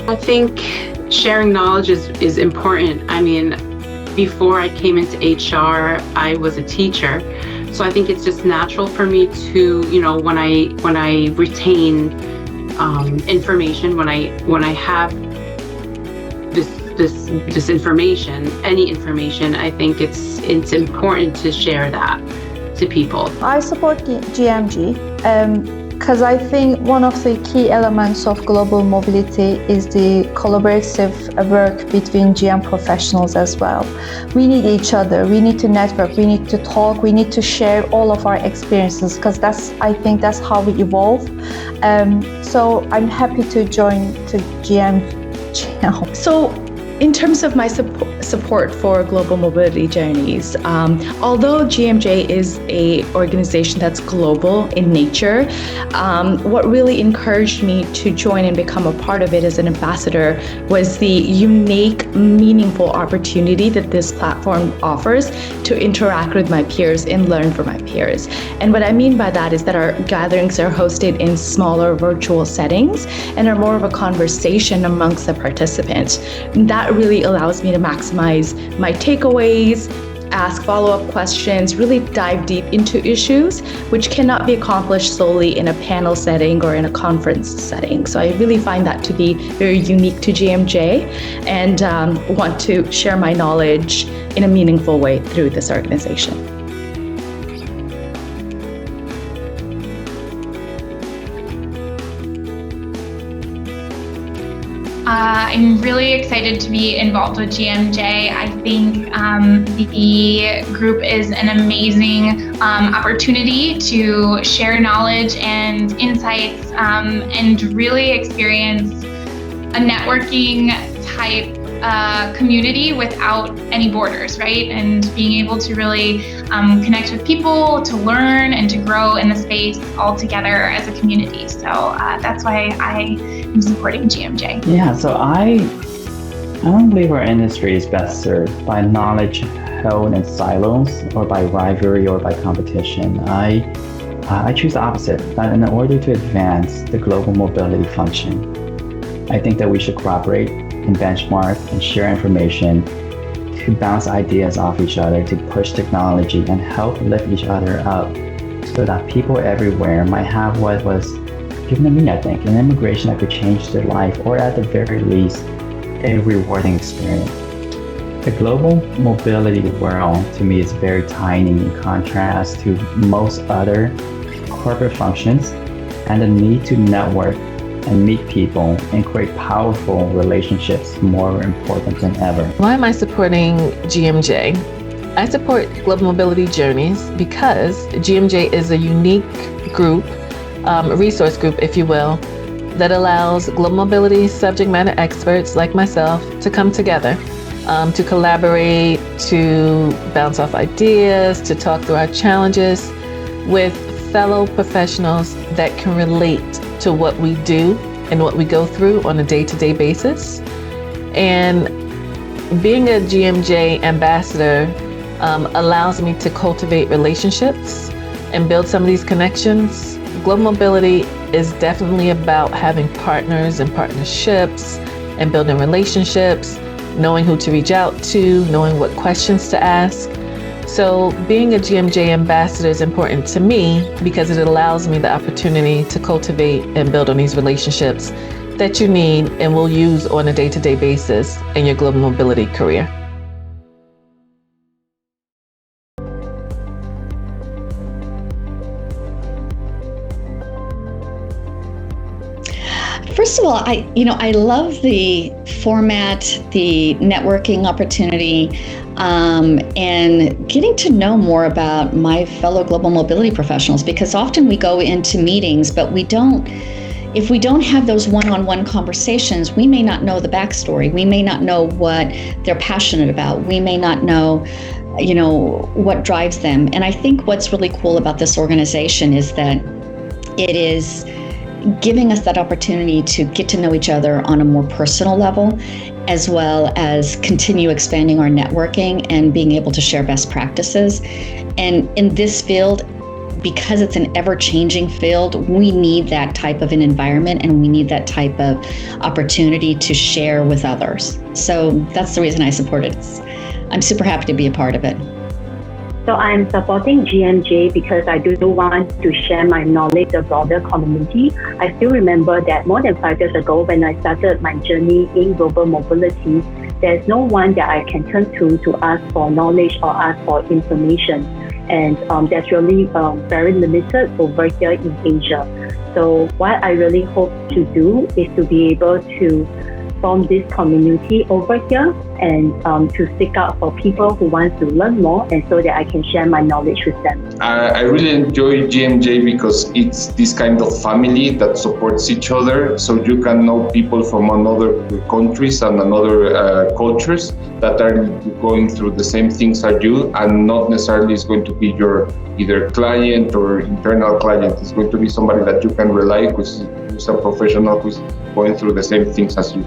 I think sharing knowledge is important. I mean, before I came into HR, I was a teacher. So I think it's just natural for me to, when I retain information, when I have this information, any information, I think it's important to share that to people. I support GMG because I think one of the key elements of global mobility is the collaborative work between GM professionals as well. We need each other, we need to network, we need to talk, we need to share all of our experiences, because I think that's how we evolve. So I'm happy to join to GMG now. So in terms of my support for global mobility journeys, although GMJ is an organization that's global in nature, what really encouraged me to join and become a part of it as an ambassador was the unique, meaningful opportunity that this platform offers to interact with my peers and learn from my peers. And what I mean by that is that our gatherings are hosted in smaller virtual settings and are more of a conversation amongst the participants. That really allows me to maximize my takeaways, ask follow-up questions, really dive deep into issues, which cannot be accomplished solely in a panel setting or in a conference setting. So I really find that to be very unique to GMJ, and want to share my knowledge in a meaningful way through this organization. I'm really excited to be involved with GMJ. I think the group is an amazing opportunity to share knowledge and insights and really experience a networking type community without any borders, right? And being able to really connect with people, to learn and to grow in the space all together as a community. So that's why I am supporting GMJ. Yeah, so I don't believe our industry is best served by knowledge held in silos or by rivalry or by competition. I choose the opposite, that in order to advance the global mobility function, I think that we should cooperate and benchmark and share information to bounce ideas off each other, to push technology and help lift each other up so that people everywhere might have what was given to me, I think, an immigration that could change their life, or at the very least, a rewarding experience. The global mobility world to me is very tiny in contrast to most other corporate functions, and the need to network and meet people and create powerful relationships more important than ever. Why am I supporting GMJ? I support Global Mobility Journeys because GMJ is a unique group, resource group, if you will, that allows global mobility subject matter experts like myself to come together, to collaborate, to bounce off ideas, to talk through our challenges with fellow professionals that can relate to what we do and what we go through on a day-to-day basis. And being a GMJ ambassador allows me to cultivate relationships and build some of these connections. Global mobility is definitely about having partners and partnerships and building relationships, knowing who to reach out to, knowing what questions to ask. So being a GMJ ambassador is important to me because it allows me the opportunity to cultivate and build on these relationships that you need and will use on a day-to-day basis in your global mobility career. First of all, I love the format, the networking opportunity, and getting to know more about my fellow global mobility professionals, because often we go into meetings, but if we don't have those one-on-one conversations, we may not know the backstory. We may not know what they're passionate about. We may not know, what drives them. And I think what's really cool about this organization is that it is giving us that opportunity to get to know each other on a more personal level, as well as continue expanding our networking and being able to share best practices. And in this field, because it's an ever-changing field, we need that type of an environment and we need that type of opportunity to share with others. So that's the reason I support it. I'm super happy to be a part of it. So I'm supporting GMJ because I do want to share my knowledge to the broader community. I still remember that more than 5 years ago when I started my journey in global mobility, there's no one that I can turn to ask for knowledge or ask for information. And that's really very limited over here in Asia. So what I really hope to do is to be able to form this community over here and to seek out for people who want to learn more, and so that I can share my knowledge with them. I really enjoy GMJ because it's this kind of family that supports each other, so you can know people from another countries and another cultures that are going through the same things as you, and not necessarily is going to be your either client or internal client. It's going to be somebody that you can rely, who's a professional who's going through the same things as you.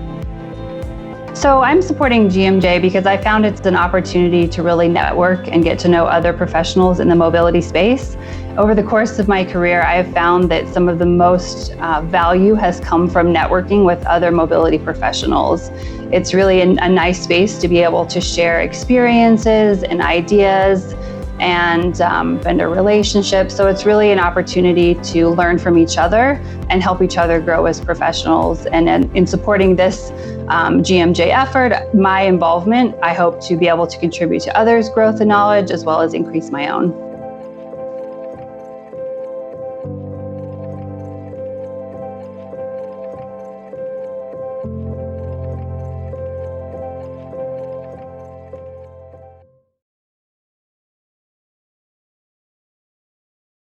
So I'm supporting GMJ because I found it's an opportunity to really network and get to know other professionals in the mobility space. Over the course of my career, I have found that some of the most value has come from networking with other mobility professionals. It's really a nice space to be able to share experiences and ideas and vendor relationships. So it's really an opportunity to learn from each other and help each other grow as professionals. And in supporting this GMJ effort, my involvement, I hope to be able to contribute to others' growth and knowledge as well as increase my own.